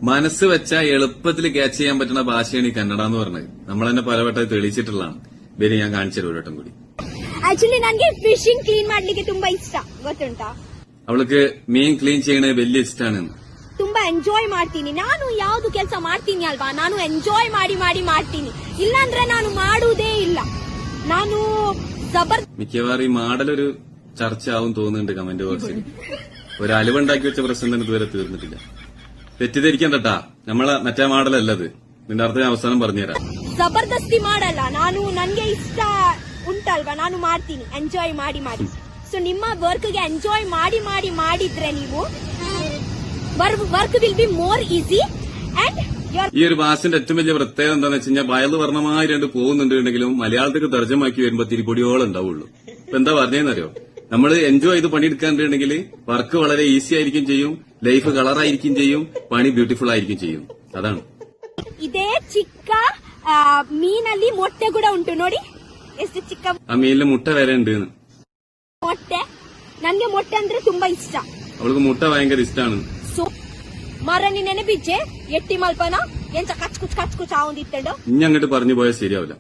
മനസ്സ് വെച്ചാൽ എളുപ്പത്തിൽ ക്യാച്ച് ചെയ്യാൻ പറ്റുന്ന ഭാഷയാണ് ഈ കന്നഡ എന്ന് പറഞ്ഞത്. നമ്മൾ തന്നെ പലവട്ടം തെളിയിച്ചിട്ടുള്ളതാണ്. പേര് ഞാൻ കാണിച്ചു ഒരു വട്ടം കൂടി. ಆಕ್ಚುಲಿ ನನಗೆ ಫಿಶಿಂಗ್ ಕ್ಲೀನ್ ಮಾಡ್ಲಿಕ್ಕೆ ತುಂಬಾ ಇಷ್ಟ, ಗೊತ್ತುಂಟಾ? ಅವಳಿಗೆ ಮೀನ್ ಕ್ಲೀನ್ ചെയ്യണേ വലിയ ಇಷ್ಟಾണ്. ತುಂಬಾ ಎಂಜಾಯ್ ಮಾಡ್ತೀನಿ ನಾನು. ಯಾವ್ದು ಕೆಲಸ ಮಾಡ್ತೀನಿ ಅಲ್ವಾ, ನಾನು ಎಂಜಾಯ್ ಮಾಡಿ ಮಾಡಿ ಮಾಡ್ತೀನಿ. ಇಲ್ಲಾಂದ್ರೆ ನಾನು ಮಾಡುವುದೇ ಇಲ್ಲ. ನಾನು മിക്കവാറും ഈ മാടലൊരു ചർച്ച ആവും തോന്നുന്നുണ്ട് കമന്റ് ബോക്സിൽ. ഒരു അലുവുണ്ടാക്കി വെച്ച പ്രശ്നം തന്നെ ഇതുവരെ തീർന്നിട്ടില്ല. തെറ്റിദ്ധരിക്കണ്ടട്ടാ, നമ്മളെ മറ്റേ മാടലല്ലത്. നിന്റെ അർത്ഥം ഞാൻ അവസാനം പറഞ്ഞുതരാം. ಜಬರ್ದಸ್ತಿ ಮಾಡಲ್ಲ ನಾನು. ನನ್ಗೆ ಇಷ್ಟ ಉಂಟಲ್ವಾ, ನಾನು ಮಾಡ್ತೀನಿ ಎಂಜಾಯ್ ಮಾಡಿ ಮಾಡಿ. ಸೊ ನಿಮ್ಮ ವರ್ಕ್ ಗೆ ಎಂಜಾಯ್ ಮಾಡಿ ಮಾಡಿ ಮಾಡಿದ್ರೆ ನೀವು work will be more easy. And ഈ ഒരു ഭാഷന്റെ ഏറ്റവും വലിയ പ്രത്യേകത എന്താണെന്ന് വെച്ച് കഴിഞ്ഞാൽ വയല് വർണ്ണമായി രണ്ട് പോകുന്നുണ്ടെങ്കിലും മലയാളത്തേക്ക് തർജ്ജമാക്കി വരുമ്പോ തിരിപ്പൊടിയോളം ഉണ്ടാവുള്ളൂ. ഇപ്പൊ എന്താ പറഞ്ഞതെന്നറിയോ, നമ്മൾ എൻജോയ് ചെയ്ത് പണിയെടുക്കാന്നുണ്ടെങ്കിൽ വർക്ക് വളരെ ഈസി ആയിരിക്കും ചെയ്യും, ലൈഫ് കളറായിരിക്കും ചെയ്യും, പണി ബ്യൂട്ടിഫുൾ ആയിരിക്കും ചെയ്യും. അതാണ്. ಇದೇ ಚಿಕ್ಕ ಮೀನಲ್ಲಿ ಮೊಟ್ಟೆ ಕೂಡ ಉಂಟು ನೋಡಿ, ಎಷ್ಟು ಚಿಕ್ಕ ആ മീനില് മുട്ട വരെ ഉണ്ട്. ಮೊಟ್ಟೆ ನನ್ಗೆ ಮೊಟ್ಟೆ ಅಂದ್ರೆ ತುಂಬಾ ಇಷ್ಟ. അവൾക്ക് മുട്ട ഭയങ്കര ഇഷ്ടമാണ്. ಸೊ മറനി നെനപ്പിച്ചേ എട്ടി മൽപ്പന ಎಂತ ಕಚ್ ಕುಚ್ ಆവുಂದಿತ್ತಂಡು. ഇനി അങ്ങോട്ട് പറഞ്ഞു പോയാൽ ശരിയാവില്ല.